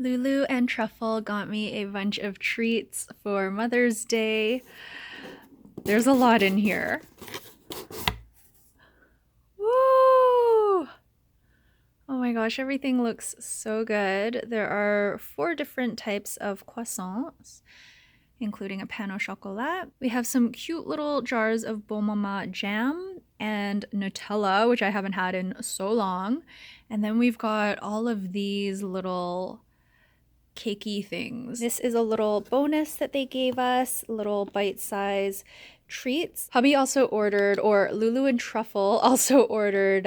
Lulu and Truffle got me a bunch of treats for Mother's Day. There's a lot in here. Woo! Oh my gosh, everything looks so good. There are 4 different types of croissants, including a pain au chocolat. We have some cute little jars of Bon Mama jam and Nutella, which I haven't had in so long. And then we've got all of these little cakey things. This is a little bonus that they gave us, little bite-size treats. Hubby also ordered, or Lulu and Truffle also ordered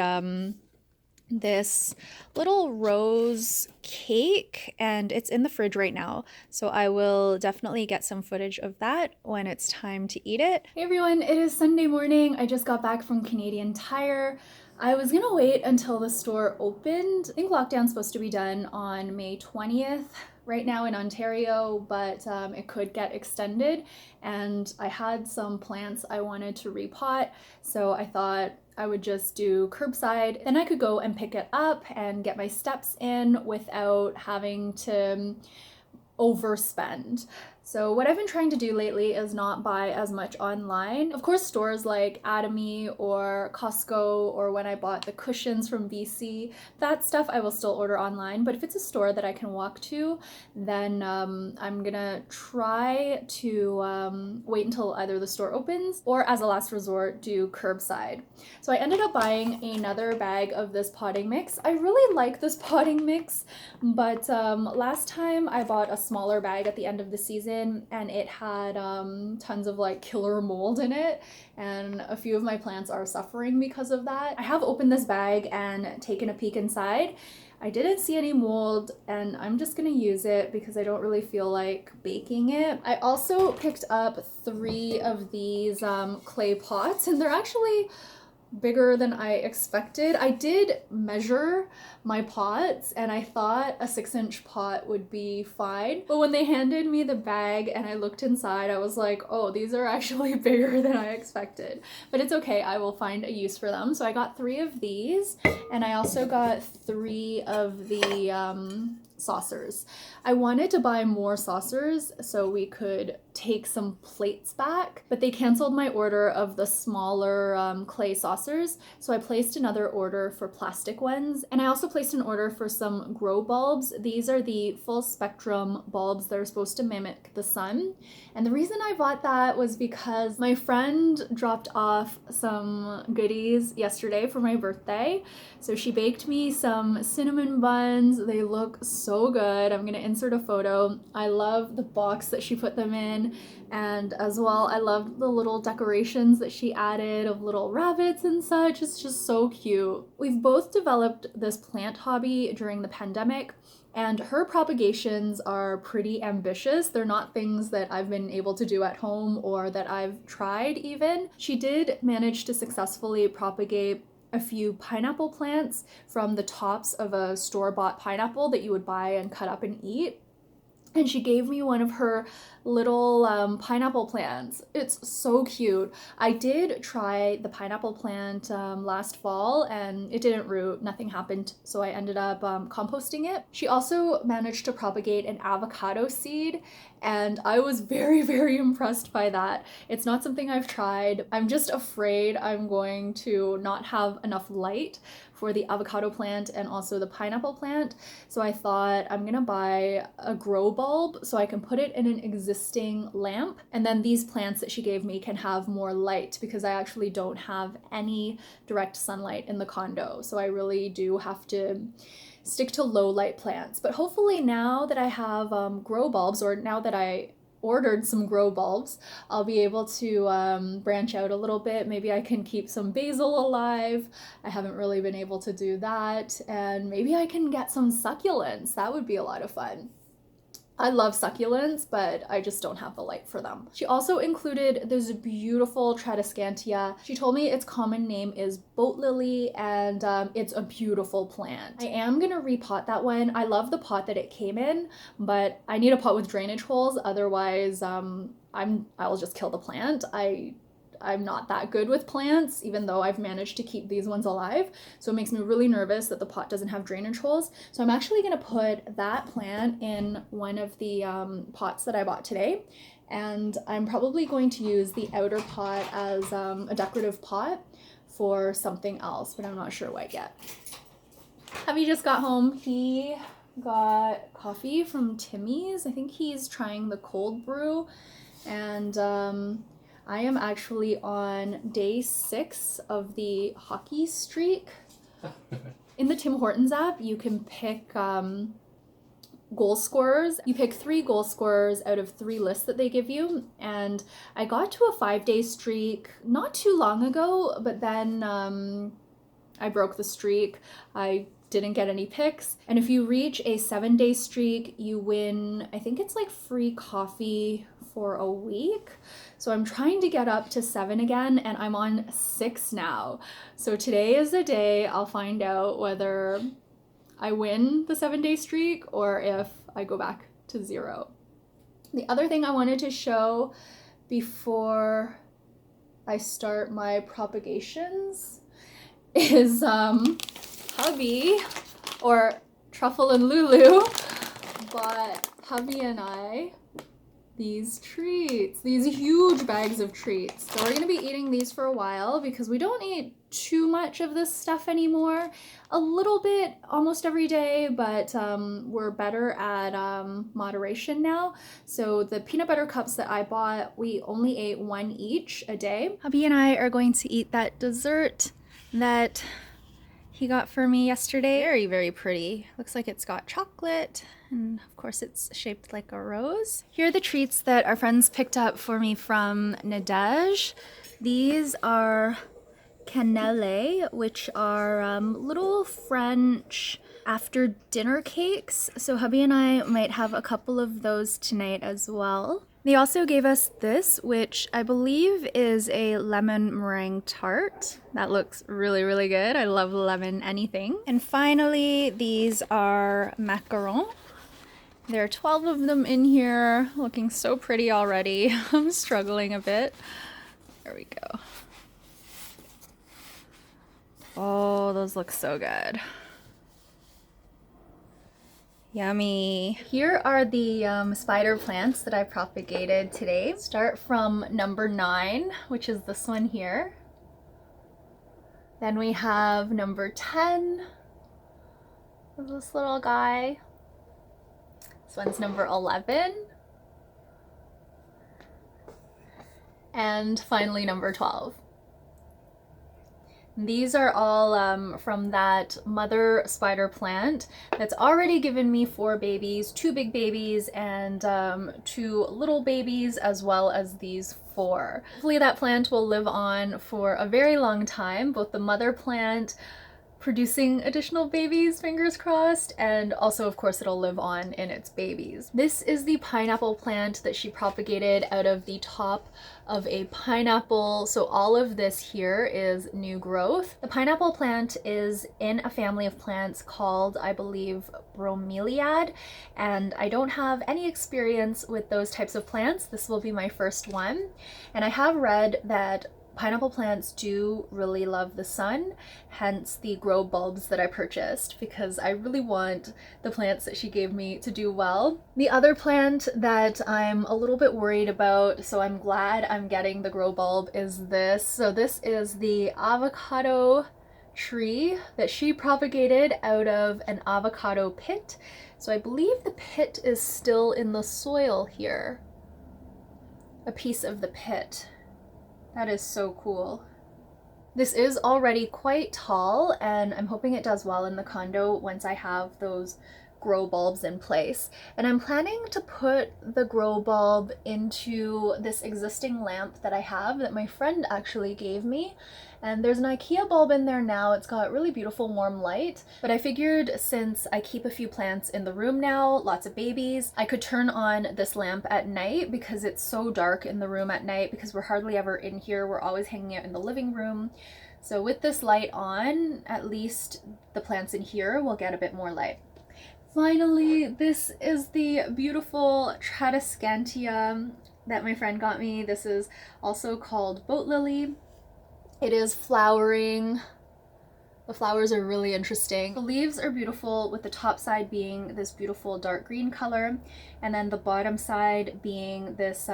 this little rose cake, and it's in the fridge right now, so I will definitely get some footage of that when it's time to eat it. Hey everyone, it is Sunday morning. I just got back from Canadian Tire. I was gonna wait until the store opened. I think lockdown's supposed to be done on May 20th right now in Ontario, but it could get extended, and I had some plants I wanted to repot, so I thought I would just do curbside. Then I could go and pick it up and get my steps in without having to overspend. So what I've been trying to do lately is not buy as much online. Of course, stores like Atomy or Costco, or when I bought the cushions from BC, that stuff I will still order online. But if it's a store that I can walk to, then I'm gonna try to wait until either the store opens or, as a last resort, do curbside. So I ended up buying another bag of this potting mix. I really like this potting mix, but last time I bought a smaller bag at the end of the season, and it had tons of like killer mold in it, and a few of my plants are suffering because of that. I have opened this bag and taken a peek inside. I didn't see any mold, and I'm just gonna use it because I don't really feel like baking it. I also picked up 3 of these clay pots, and they're actually bigger than I expected. I did measure my pots and I thought a 6-inch pot would be fine. But when they handed me the bag and I looked inside, I was like, oh, these are actually bigger than I expected. But it's okay, I will find a use for them. So I got 3 of these, and I also got 3 of the saucers. I wanted to buy more saucers so we could take some plates back, but they canceled my order of the smaller clay saucers, so I placed another order for plastic ones. And I also placed an order for some grow bulbs. These are the full spectrum bulbs that are supposed to mimic the sun. And the reason I bought that was because my friend dropped off some goodies yesterday for my birthday. So she baked me some cinnamon buns. They look so good. I'm gonna insert a photo. I love the box that she put them in, and as well I love the little decorations that she added of little rabbits and such. It's just so cute. We've both developed this plant hobby during the pandemic, and her propagations are pretty ambitious. They're not things that I've been able to do at home or that I've tried even. She did manage to successfully propagate a few pineapple plants from the tops of a store-bought pineapple that you would buy and cut up and eat. And she gave me one of her little pineapple plants. It's so cute. I did try the pineapple plant last fall, and it didn't root, nothing happened, so I ended up composting it. She also managed to propagate an avocado seed, and I was very, very impressed by that. It's not something I've tried. I'm just afraid I'm going to not have enough light for the avocado plant and also the pineapple plant. So I thought I'm gonna buy a grow bulb so I can put it in an existing lamp, and then these plants that she gave me can have more light because I actually don't have any direct sunlight in the condo. So I really do have to stick to low light plants. But hopefully now that I have grow bulbs, or now that I ordered some grow bulbs, I'll be able to branch out a little bit. Maybe I can keep some basil alive. I haven't really been able to do that. And maybe I can get some succulents. That would be a lot of fun. I love succulents, but I just don't have the light for them. She also included this beautiful Tradescantia. She told me its common name is boat lily, and it's a beautiful plant. I am gonna repot that one. I love the pot that it came in, but I need a pot with drainage holes, otherwise I'll just kill the plant. I'm not that good with plants, even though I've managed to keep these ones alive. So it makes me really nervous that the pot doesn't have drainage holes. So I'm actually gonna put that plant in one of the pots that I bought today. And I'm probably going to use the outer pot as a decorative pot for something else, but I'm not sure what yet. Hubby just got home. He got coffee from Timmie's. I think he's trying the cold brew. And I am actually on day 6 of the hockey streak. In the Tim Hortons app, you can pick goal scorers. You pick 3 goal scorers out of 3 lists that they give you. And I got to a 5-day streak not too long ago, but then I broke the streak. I didn't get any picks. And if you reach a 7-day streak, you win, I think it's like free coffee for a week. So I'm trying to get up to 7 again, and I'm on 6 now. So today is the day I'll find out whether I win the 7-day streak or if I go back to 0. The other thing I wanted to show before I start my propagations is hubby, or Truffle and Lulu, bought hubby and I these treats, these huge bags of treats. So we're gonna be eating these for a while because we don't eat too much of this stuff anymore. A little bit almost every day, but we're better at moderation now. So the peanut butter cups that I bought, we only ate 1 each a day. Hubby and I are going to eat that dessert that he got for me yesterday. Very, very pretty. Looks like it's got chocolate, and of course it's shaped like a rose. Here are the treats that our friends picked up for me from Nadege. These are cannelle, which are little French after dinner cakes. So hubby and I might have a couple of those tonight as well. They also gave us this, which I believe is a lemon meringue tart. That looks really, really good. I love lemon anything. And finally, these are macarons. There are 12 of them in here, looking so pretty already. I'm struggling a bit. There we go. Oh, those look so good. Yummy. Here are the spider plants that I propagated today. Start from number 9, which is this one here. Then we have number 10, this little guy. This one's number 11. And finally number 12. These are all from that mother spider plant that's already given me 4 babies, 2 big babies and 2 little babies, as well as these 4. Hopefully that plant will live on for a very long time, both the mother plant producing additional babies, fingers crossed, and also of course it'll live on in its babies. This is the pineapple plant that she propagated out of the top of a pineapple, so all of this here is new growth. The pineapple plant is in a family of plants called, I believe, bromeliad, and I don't have any experience with those types of plants. This will be my first one, and I have read that pineapple plants do really love the sun, hence the grow bulbs that I purchased, because I really want the plants that she gave me to do well. The other plant that I'm a little bit worried about, so I'm glad I'm getting the grow bulb, is this. So this is the avocado tree that she propagated out of an avocado pit. So I believe the pit is still in the soil here. A piece of the pit. That is so cool. This is already quite tall, and I'm hoping it does well in the condo once I have those grow bulbs in place. And I'm planning to put the grow bulb into this existing lamp that I have that my friend actually gave me. And there's an IKEA bulb in there now. It's got really beautiful warm light, but I figured since I keep a few plants in the room now, lots of babies, I could turn on this lamp at night because it's so dark in the room at night because we're hardly ever in here. We're always hanging out in the living room. So with this light on, at least the plants in here will get a bit more light. Finally, this is the beautiful Tradescantia that my friend got me. This is also called boat lily. It is flowering. The flowers are really interesting. The leaves are beautiful, with the top side being this beautiful dark green color, and then the bottom side being this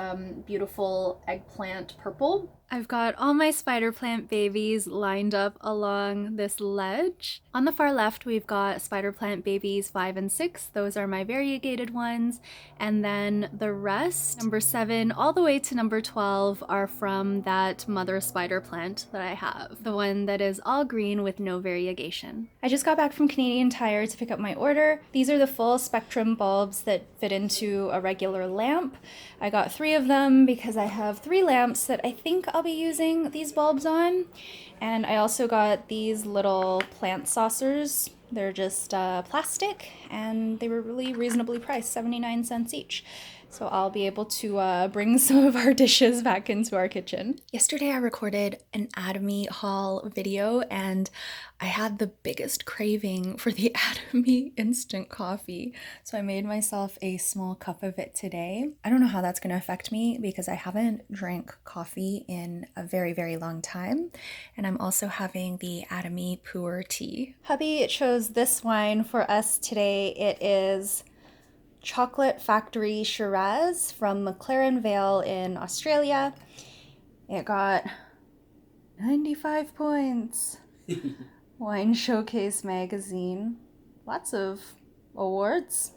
beautiful eggplant purple. I've got all my spider plant babies lined up along this ledge. On the far left, we've got spider plant babies 5 and 6. Those are my variegated ones. And then the rest, number 7 all the way to number 12, are from that mother spider plant that I have. The one that is all green with no variegation. I just got back from Canadian Tire to pick up my order. These are the full spectrum bulbs that fit into a regular lamp. I got 3 of them because I have 3 lamps that I think I'll be using these bulbs on. And I also got these little plant saucers. They're just plastic, and they were really reasonably priced, 79 cents each. So I'll be able to bring some of our dishes back into our kitchen. Yesterday I recorded an Atomy haul video, and I had the biggest craving for the Atomy instant coffee. So I made myself a small cup of it today. I don't know how that's going to affect me because I haven't drank coffee in a very, very long time. And I'm also having the Atomy Pu'er tea. Hubby chose this wine for us today. It is Chocolate Factory Shiraz from McLaren Vale in Australia. It got 95 points. Wine Showcase magazine. Lots of awards.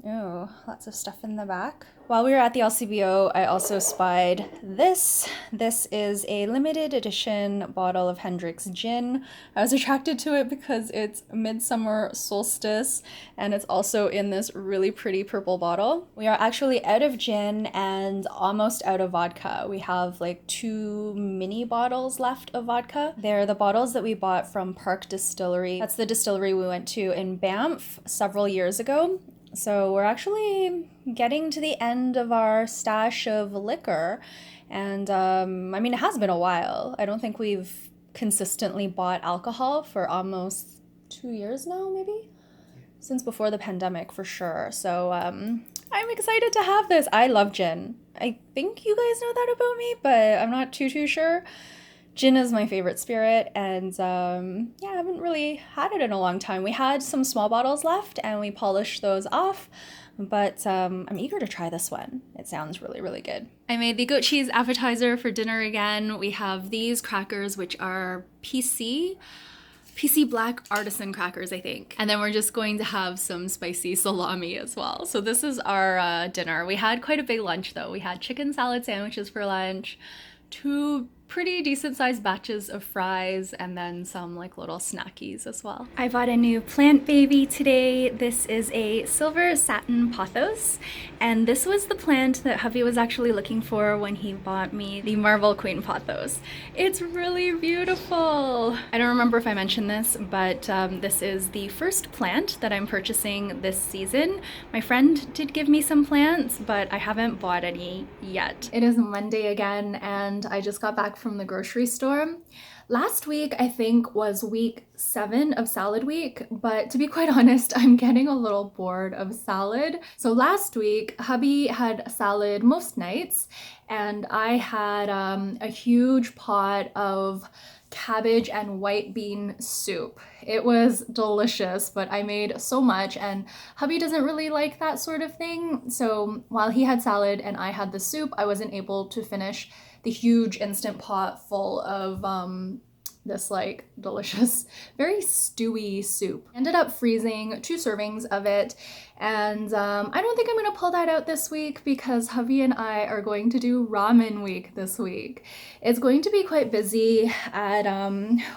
Oh, lots of stuff in the back. While we were at the LCBO, I also spied this. This is a limited edition bottle of Hendrick's gin. I was attracted to it because it's midsummer solstice, and it's also in this really pretty purple bottle. We are actually out of gin and almost out of vodka. We have like 2 mini bottles left of vodka. They're the bottles that we bought from Park Distillery. That's the distillery we went to in Banff several years ago. So we're actually getting to the end of our stash of liquor, and I mean, it has been a while. I don't think we've consistently bought alcohol for almost 2 years now, maybe? Since before the pandemic, for sure. So I'm excited to have this. I love gin. I think you guys know that about me, but I'm not too sure. Gin is my favorite spirit, and yeah, I haven't really had it in a long time. We had some small bottles left, and we polished those off, but I'm eager to try this one. It sounds really, really good. I made the goat cheese appetizer for dinner again. We have these crackers, which are PC black artisan crackers, I think. And then we're just going to have some spicy salami as well. So this is our dinner. We had quite a big lunch though. We had chicken salad sandwiches for lunch, 2 pretty decent sized batches of fries, and then some like little snackies as well. I bought a new plant baby today. This is a silver satin pothos, and this was the plant that hubby was actually looking for when he bought me the Marble Queen pothos. It's really beautiful. I don't remember if I mentioned this, but this is the first plant that I'm purchasing this season. My friend did give me some plants, but I haven't bought any yet. It is Monday again, and I just got back from the grocery store. Last week, I think, was week 7 of salad week, but to be quite honest, I'm getting a little bored of salad. So last week, hubby had salad most nights, and I had a huge pot of cabbage and white bean soup. It was delicious, but I made so much, and hubby doesn't really like that sort of thing. So while he had salad and I had the soup, I wasn't able to finish the huge instant pot full of this like delicious, very stewy soup. Ended up freezing 2 servings of it, and I don't think I'm gonna pull that out this week because hubby and I are going to do ramen week this week. It's going to be quite busy at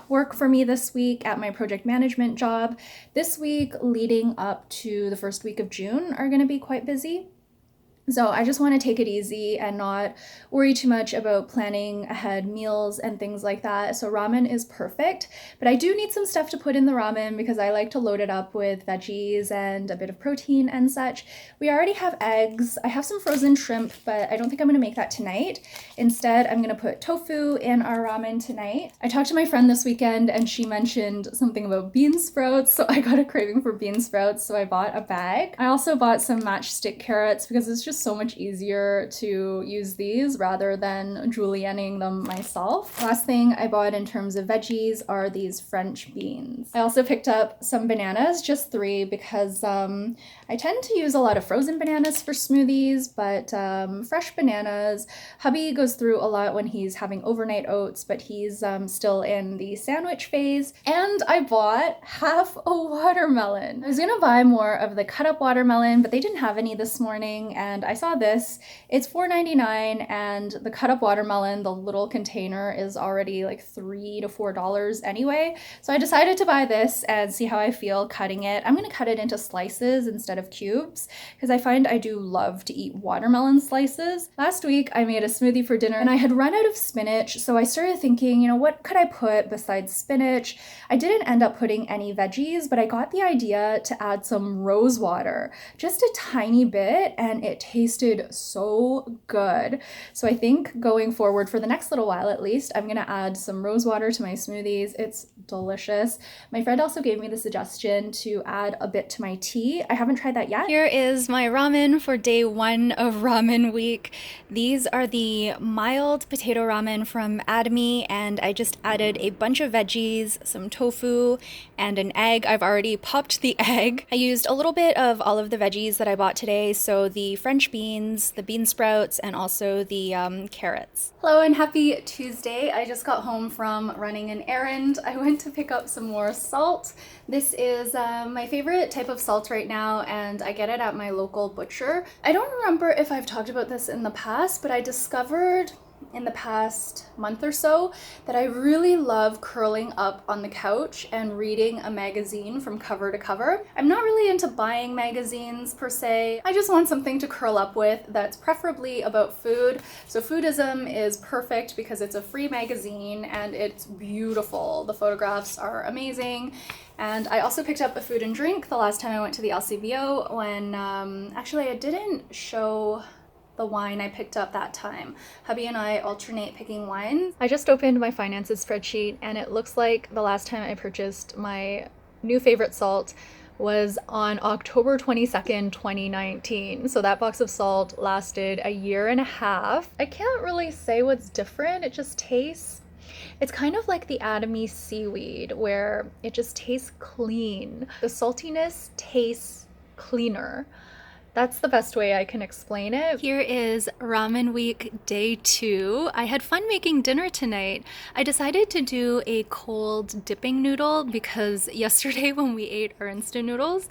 work for me this week at my project management job. This week leading up to the first week of June are gonna be quite busy. So I just want to take it easy and not worry too much about planning ahead meals and things like that. So ramen is perfect, but I do need some stuff to put in the ramen because I like to load it up with veggies and a bit of protein and such. We already have eggs. I have some frozen shrimp, but I don't think I'm going to make that tonight. Instead, I'm going to put tofu in our ramen tonight. I talked to my friend this weekend and she mentioned something about bean sprouts, so I got a craving for bean sprouts, so I bought a bag. I also bought some matchstick carrots because it's just so much easier to use these rather than julienning them myself. Last thing I bought in terms of veggies are these French beans. I also picked up some bananas, just 3, because I tend to use a lot of frozen bananas for smoothies, but fresh bananas. Hubby goes through a lot when he's having overnight oats, but he's still in the sandwich phase. And I bought half a watermelon. I was gonna buy more of the cut up watermelon, but they didn't have any this morning, and I saw this. It's $4.99, and the cut up watermelon, the little container, is already like $3 to $4 anyway. So I decided to buy this and see how I feel cutting it. I'm gonna cut it into slices instead of cubes because I find I do love to eat watermelon slices. Last week I made a smoothie for dinner and I had run out of spinach, so I started thinking, you know, what could I put besides spinach? I didn't end up putting any veggies, but I got the idea to add some rose water, just a tiny bit, and it tasted so good. So I think going forward for the next little while at least, I'm gonna add some rose water to my smoothies. It's delicious. My friend also gave me the suggestion to add a bit to my tea. I haven't tried that yet. Here is my ramen for day 1 of ramen week. These are the mild potato ramen from Adami, and I just added a bunch of veggies, some tofu, and an egg. I've already popped the egg. I used a little bit of all of the veggies that I bought today, so the French beans, the bean sprouts, and also the carrots. Hello and happy Tuesday. I just got home from running an errand. I went to pick up some more salt. This is my favorite type of salt right now, and I get it at my local butcher. I don't remember if I've talked about this in the past, but I discovered in the past month or so that I really love curling up on the couch and reading a magazine from cover to cover. I'm not really into buying magazines per se. I just want something to curl up with that's preferably about food. So Foodism is perfect because it's a free magazine and it's beautiful. The photographs are amazing. And I also picked up a food and drink the last time I went to the LCBO when actually I didn't show the wine I picked up that time. Hubby and I alternate picking wines. I just opened my finances spreadsheet and it looks like the last time I purchased my new favorite salt was on October 22nd, 2019. So that box of salt lasted a year and a half. I can't really say what's different. It just tastes, it's kind of like the Adami seaweed where it just tastes clean. The saltiness tastes cleaner. That's the best way I can explain it. Here is ramen week day 2. I had fun making dinner tonight. I decided to do a cold dipping noodle because yesterday when we ate our instant noodles,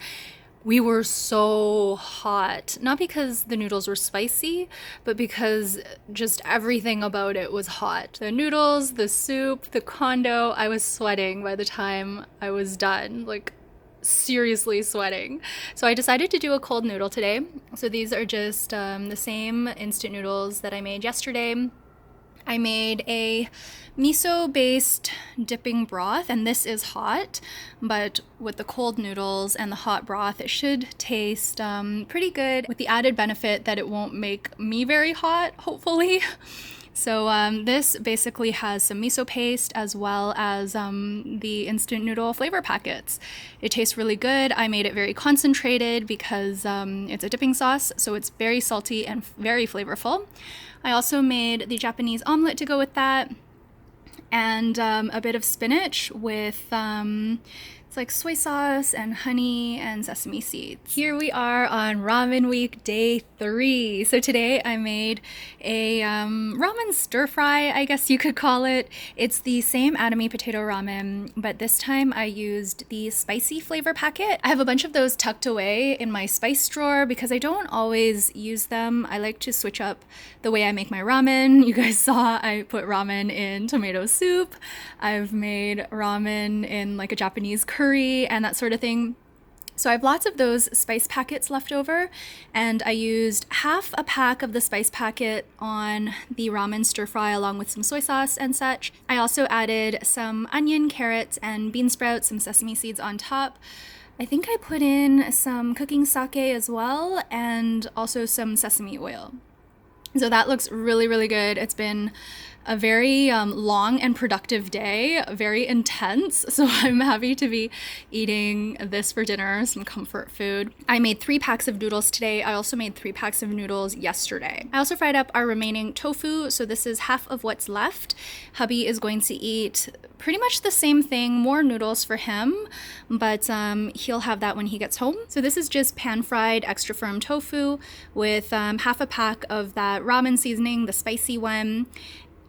we were so hot. Not because the noodles were spicy, but because just everything about it was hot. The noodles, the soup, the condo, I was sweating by the time I was done. Like, seriously sweating. So I decided to do a cold noodle today. So these are just the same instant noodles that I made yesterday. I made a miso-based dipping broth, and this is hot, but with the cold noodles and the hot broth, it should taste pretty good, with the added benefit that it won't make me very hot, hopefully. So this basically has some miso paste as well as the instant noodle flavor packets. It tastes really good. I made it very concentrated because it's a dipping sauce, so it's very salty and very flavorful. I also made the Japanese omelet to go with that, and a bit of spinach with it's like soy sauce and honey and sesame seeds. Here we are on ramen week day 3. So today I made a ramen stir fry, I guess you could call it. It's the same Adami potato ramen, but this time I used the spicy flavor packet. I have a bunch of those tucked away in my spice drawer because I don't always use them. I like to switch up the way I make my ramen. You guys saw I put ramen in tomato soup. I've made ramen in like a Japanese curry and that sort of thing. So I have lots of those spice packets left over, and I used half a pack of the spice packet on the ramen stir fry along with some soy sauce and such. I also added some onion, carrots, and bean sprouts, some sesame seeds on top. I think I put in some cooking sake as well, and also some sesame oil. So that looks really, really good. It's been a very long and productive day, very intense. So I'm happy to be eating this for dinner, some comfort food. I made 3 packs of noodles today. I also made 3 packs of noodles yesterday. I also fried up our remaining tofu. So this is half of what's left. Hubby is going to eat pretty much the same thing, more noodles for him, but he'll have that when he gets home. So this is just pan-fried extra firm tofu with half a pack of that ramen seasoning, the spicy one.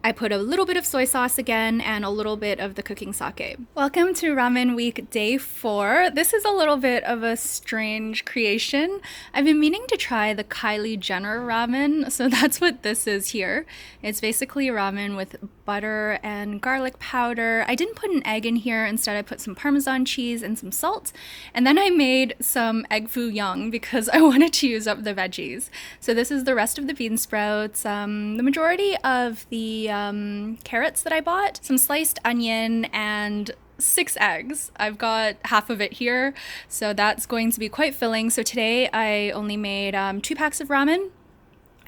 I put a little bit of soy sauce again and a little bit of the cooking sake. Welcome to Ramen Week Day 4. This is a little bit of a strange creation. I've been meaning to try the Kylie Jenner ramen, so that's what this is here. It's basically ramen with butter and garlic powder. I didn't put an egg in here. Instead, I put some Parmesan cheese and some salt. And then I made some egg foo young because I wanted to use up the veggies. So this is the rest of the bean sprouts, the majority of the carrots that I bought, some sliced onion, and 6 eggs. I've got half of it here, so that's going to be quite filling. So today I only made 2 packs of ramen.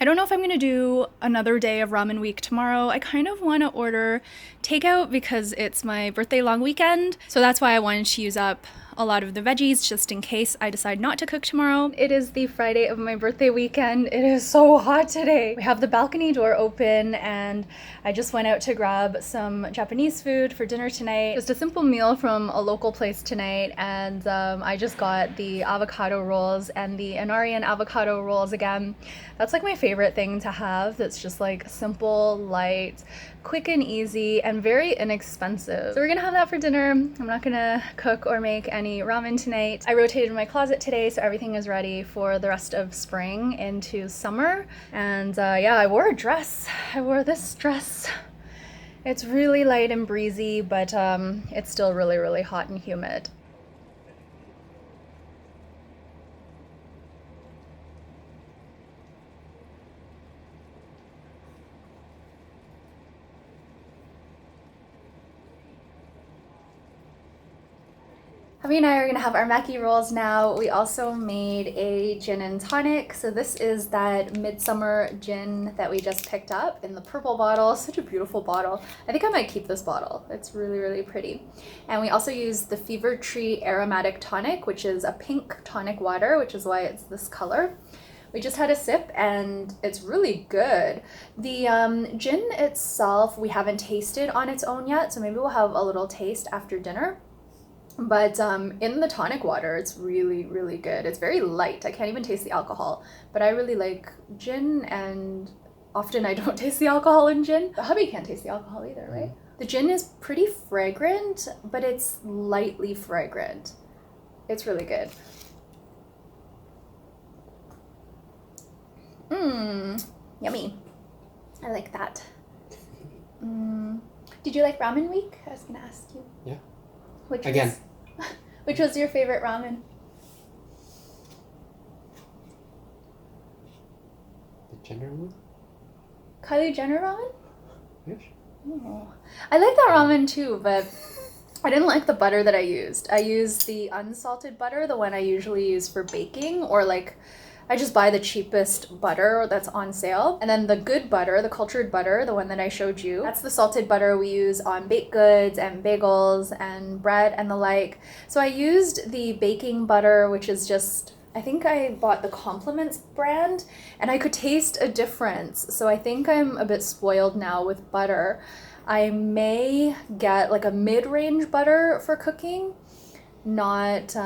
I don't know if I'm going to do another day of ramen week tomorrow. I kind of want to order takeout because it's my birthday long weekend. So that's why I wanted to use up a lot of the veggies just in case I decide not to cook tomorrow. It is the Friday of my birthday weekend. It is so hot today. We have the balcony door open and I just went out to grab some Japanese food for dinner tonight. Just a simple meal from a local place tonight, and I just got the avocado rolls and the Anarian avocado rolls again. That's like my favorite thing to have that's just like simple, light, quick and easy, and very inexpensive. So we're gonna have that for dinner. I'm not gonna cook or make any ramen tonight. I rotated my closet today, so everything is ready for the rest of spring into summer. And yeah, I wore a dress. I wore this dress. It's really light and breezy, but it's still really, really hot and humid. Hubby and I are gonna have our Maki rolls now. We also made a gin and tonic. So this is that midsummer gin that we just picked up in the purple bottle. Such a beautiful bottle. I think I might keep this bottle. It's really, really pretty. And we also used the Fever Tree Aromatic Tonic, which is a pink tonic water, which is why it's this color. We just had a sip and it's really good. The gin itself, we haven't tasted on its own yet, so maybe we'll have a little taste after dinner. But in the tonic water, it's really, really good. It's very light. I can't even taste the alcohol, but I really like gin, and often I don't taste the alcohol in gin. The hubby can't taste the alcohol either, right? The gin is pretty fragrant, but it's lightly fragrant. It's really good. Yummy. I like that. Did you like ramen week? I was gonna ask you. Yeah. Which was your favorite ramen? The Jenner one? Kylie Jenner ramen? Yes. Oh. I like that ramen too, but I didn't like the butter that I used. I used the unsalted butter, the one I usually use for baking, or like I just buy the cheapest butter that's on sale. And then the good butter, the cultured butter, the one that I showed you, that's the salted butter we use on baked goods and bagels and bread and the like. So I used the baking butter, which is just, I think I bought the Compliments brand, and I could taste a difference. So I think I'm a bit spoiled now with butter. I may get like a mid-range butter for cooking, not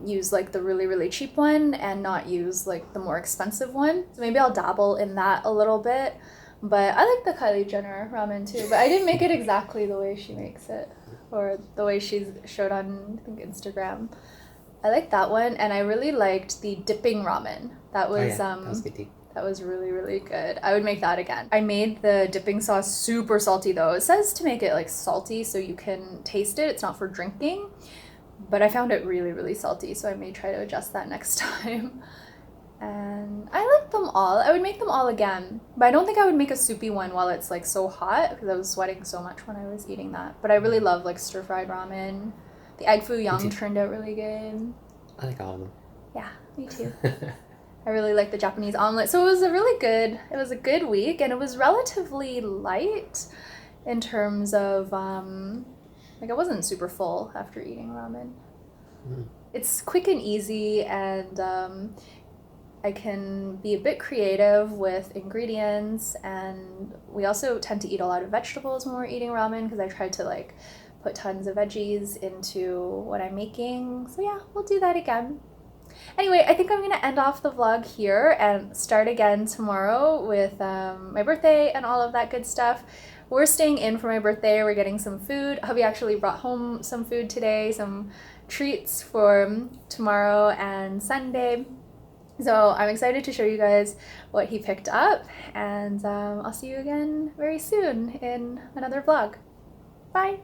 use like the really, really cheap one, and not use like the more expensive one. So maybe I'll dabble in that a little bit. But I like the Kylie Jenner ramen too, but I didn't make it exactly the way she makes it, or the way she showed on, I think, Instagram. I like that one, and I really liked the dipping ramen. That was that was good too. That was really, really good. I would make that again. I made the dipping sauce super salty though. It says to make it like salty so you can taste it. It's not for drinking. but I found it really, really salty, so I may try to adjust that next time. And I like them all. I would make them all again, but I don't think I would make a soupy one while it's like so hot because I was sweating so much when I was eating that. But I really love like stir-fried ramen. The egg foo young turned out really good. I like all of them. Yeah, me too. I really like the Japanese omelet. So it was a good week, and it was relatively light in terms of like I wasn't super full after eating ramen. It's quick and easy, and I can be a bit creative with ingredients, and we also tend to eat a lot of vegetables when we're eating ramen because I tried to like put tons of veggies into what I'm making. So yeah, we'll do that again. Anyway, I think I'm going to end off the vlog here and start again tomorrow with my birthday and all of that good stuff. We're staying in for my birthday. We're getting some food. Hubby actually brought home some food today, some treats for tomorrow and Sunday. So I'm excited to show you guys what he picked up, and I'll see you again very soon in another vlog. Bye!